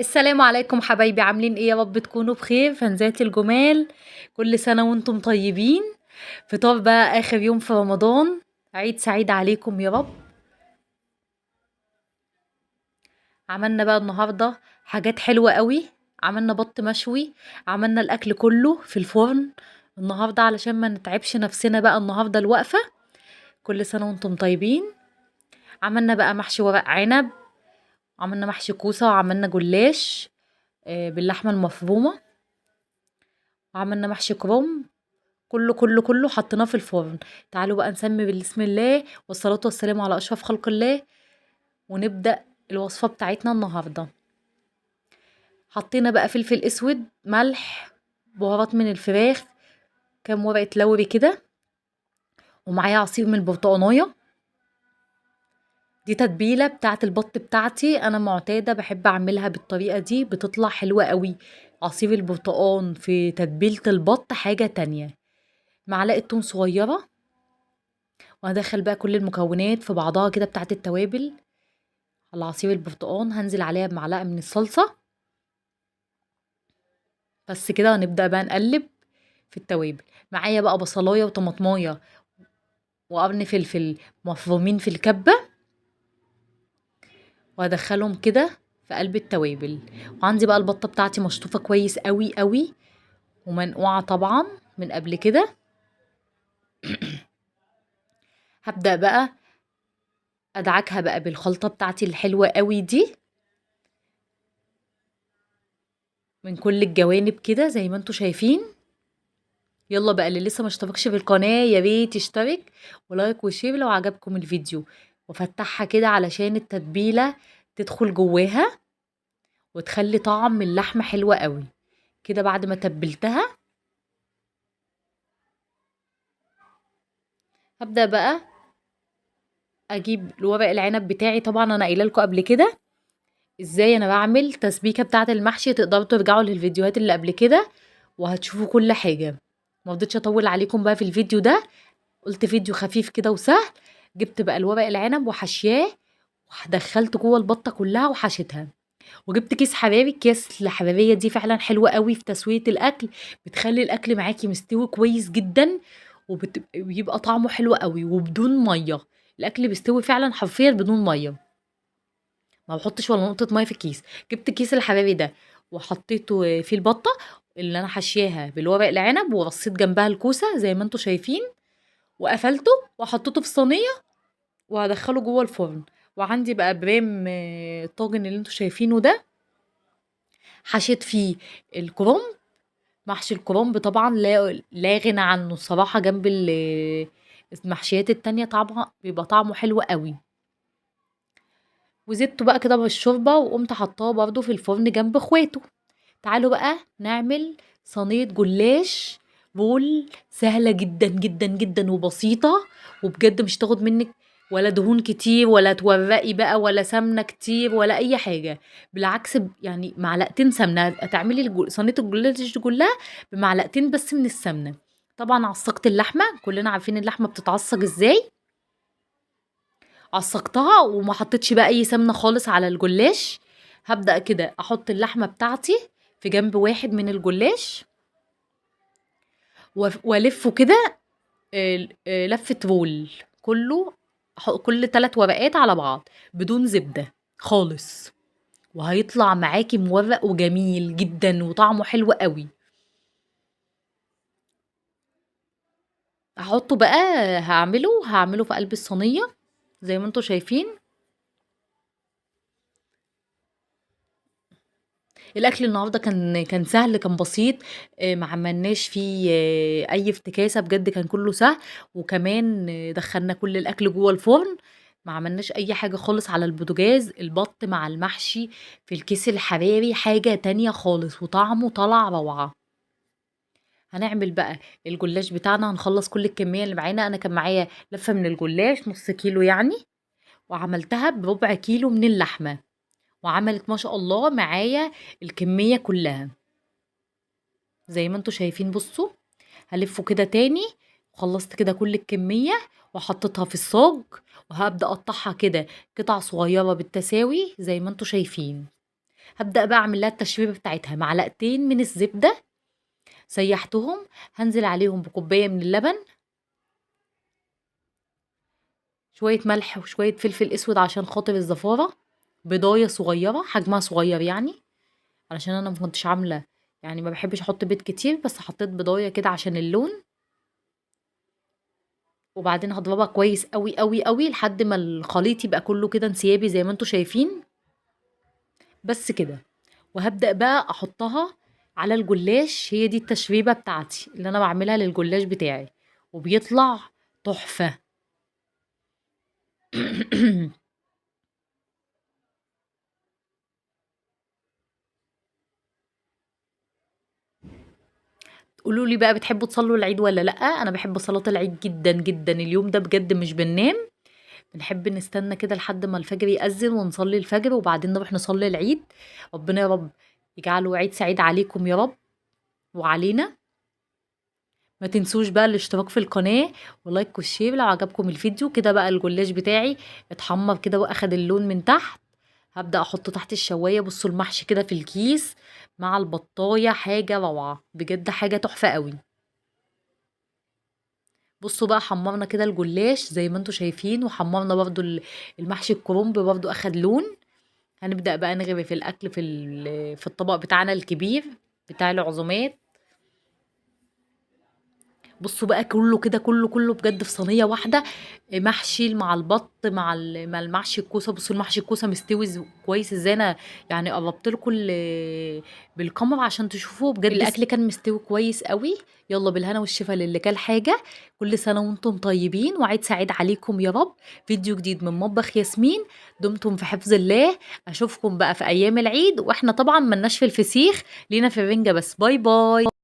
السلام عليكم حبايبي، عاملين ايه؟ يا رب تكونوا بخير. فنزات الجمال، كل سنة وانتم طيبين. فطار بقى اخر يوم في رمضان، عيد سعيد عليكم يا رب. عملنا بقى النهاردة حاجات حلوة قوي. عملنا بط مشوي، عملنا الاكل كله في الفرن النهاردة علشان ما نتعبش نفسنا بقى النهاردة الوقفة. كل سنة وانتم طيبين. عملنا بقى محشي ورق عنب، عملنا محشي كوسة، وعملنا جلاش باللحمة المفرومة، وعملنا محشي كرنب. كله حطيناه في الفرن. تعالوا بقى نسمي بسم الله والصلاة والسلام على أشرف خلق الله، ونبدأ الوصفة بتاعتنا النهاردة. حطينا بقى فلفل اسود، ملح، بهارات من الفراخ، كام ورقة لوري كده، ومعايا عصير من البرتقانية. دي تتبيلة بتاعة البط بتاعتي، انا معتادة بحب اعملها بالطريقة دي، بتطلع حلوة قوي. عصير البرتقان في تتبيلة البط حاجة تانية. معلقة توم صغيرة، وهدخل بقى كل المكونات في بعضها كده بتاعة التوابل. على عصير البرتقان هنزل عليها بمعلقة من الصلصة، بس كده. هنبدأ بقى نقلب في التوابل. معايا بقى بصلاية وطماطماية وقرن فلفل مفرومين في الكبة، وهدخلهم كده في قلب التوابل. وعندي بقى البطة بتاعتي مشطوفة كويس قوي قوي، ومنقوعة طبعا من قبل كده. هبدأ بقى أدعكها بقى بالخلطة بتاعتي الحلوة قوي دي من كل الجوانب كده زي ما انتوا شايفين. يلا بقى اللي لسه ما اشتركش في القناة يا ريت يشترك، ولايك وشير لو عجبكم الفيديو. وافتحها كده علشان التتبيلة تدخل جواها وتخلي طعم اللحمة حلوة قوي كده. بعد ما تبلتها هبدأ بقى اجيب الورق العنب بتاعي. طبعا انا قايله لكم قبل كده ازاي انا بعمل تسبيكة بتاعة المحشي، تقدروا ترجعوا للفيديوهات اللي قبل كده وهتشوفوا كل حاجة. ما رضيتش اطول عليكم بقى في الفيديو ده، قلت فيديو خفيف كده وسهل. جبت بقى الورق العنب وحشياه، ودخلت جوه البطه كلها وحشيتها. وجبت كيس حراري. الكيس الحراريه دي فعلا حلوه قوي في تسويه الاكل، بتخلي الاكل معاكي مستوي كويس جدا، وبيبقى طعمه حلو قوي وبدون ميه. الاكل بيستوي فعلا حرفيا بدون ميه، ما بحطش ولا نقطه ميه في الكيس. جبت الكيس الحراري ده وحطيته في البطه اللي انا حشياها بالورق العنب، ورصيت جنبها الكوسه زي ما انتم شايفين، وقفلته وحطيته في صينيه وهدخله جوه الفرن. وعندي بقى برام الطاجن اللي انتوا شايفينه ده، حشيت فيه الكرنب. محشي الكرنب طبعا لا غنى عنه الصراحة جنب المحشيات التانية، طعمها بيبقى طعمه حلو قوي. وزدته بقى كده بالشوربة، وقمت حطاه برضو في الفرن جنب اخواته. تعالوا بقى نعمل صينية جلاش بول سهلة جدا جدا جدا وبسيطة، وبجد مش تاخد منك ولا دهون كتير، ولا تورقي بقى، ولا سمنة كتير، ولا أي حاجة. بالعكس، يعني معلقتين سمنة هتعملي صينية الجلاش دي كلها بمعلقتين بس من السمنة. طبعا عصقت اللحمة، كلنا عارفين اللحمة بتتعصج ازاي. عصقتها وما حطيتش بقى أي سمنة خالص على الجلاش. هبدأ كده أحط اللحمة بتاعتي في جنب واحد من الجلاش، والفه كده لفة رول كله. كل 3 ورقات على بعض بدون زبدة خالص، وهيطلع معاكي مورق وجميل جدا وطعمه حلو قوي. هحطه بقى، هعمله في قلب الصينية زي ما انتوا شايفين. الاكل النهارده كان سهل، كان بسيط. ما عملناش فيه اي افتكاسه، بجد كان كله سهل. وكمان دخلنا كل الاكل جوه الفرن، ما عملناش اي حاجه خالص على البوتاجاز. البط مع المحشي في الكيس الحراري حاجه تانية خالص، وطعمه طلع روعه. هنعمل بقى الجلاش بتاعنا، هنخلص كل الكميه اللي معانا. انا كان معايا لفه من الجلاش نص كيلو يعني، وعملتها بربع كيلو من اللحمه، وعملت ما شاء الله معايا الكميه كلها زي ما انتوا شايفين. بصوا، هلفه كده تاني. خلصت كده كل الكمية وحطيتها في الصاج، وهبدأ اقطعها كده قطع صغيرة بالتساوي زي ما انتوا شايفين. هبدأ بقى اعمل لها التشويبة بتاعتها، معلقتين من الزبدة سيحتهم، هنزل عليهم بكوباية من اللبن، شوية ملح وشوية فلفل اسود عشان خاطر الزفارة، بيضاية صغيرة حجمها صغير يعني، علشان انا ما كنتش عاملة يعني ما بحبش احط بيض كتير، بس حطيت بيضاية كده عشان اللون. وبعدين هضربها كويس قوي قوي قوي لحد ما الخليط يبقى كله كده انسيابي زي ما انتوا شايفين. بس كده. وهبدأ بقى احطها على الجلاش، هي دي التشريبة بتاعتي اللي انا بعملها للجلاش بتاعي، وبيطلع تحفة. قولوا لي بقى بتحبوا تصلوا العيد ولا لأ؟ انا بحب صلاة العيد جدا جدا، اليوم ده بجد مش بننام، بنحب نستنى كده لحد ما الفجر يأذن ونصلي الفجر وبعدين نروح نصلي العيد. ربنا يا رب يجعله عيد سعيد عليكم يا رب وعلينا. ما تنسوش بقى الاشتراك في القناة ولايك والشير لو عجبكم الفيديو. كده بقى الجلاش بتاعي اتحمر كده واخد اللون من تحت، هبدأ احطه تحت الشواية. بصوا المحشي كده في الكيس مع البطاية حاجة روعة بجد، حاجة تحفة قوي. بصوا بقى حمرنا كده الجلاش زي ما انتوا شايفين، وحمرنا برضو المحشي الكرنب برضو اخد لون. هنبدأ بقى نغرف الاكل في الطبق بتاعنا الكبير بتاع العزومات. بصوا بقى كله كده كله بجد في صينيه واحده، محشي مع البط مع المحشي الكوسه. بصوا المحشي الكوسه مستوي كويس ازاي، انا يعني قربت لكم بالكاميرا عشان تشوفوه بجد الاكل كان مستوي كويس قوي. يلا بالهنا والشفا للي كل حاجه، كل سنه وانتم طيبين وعيد سعيد عليكم يا رب. فيديو جديد من مطبخ ياسمين، دمتم في حفظ الله. اشوفكم بقى في ايام العيد، واحنا طبعا ملناش في الفسيخ، لينا في الرنجه بس. باي باي.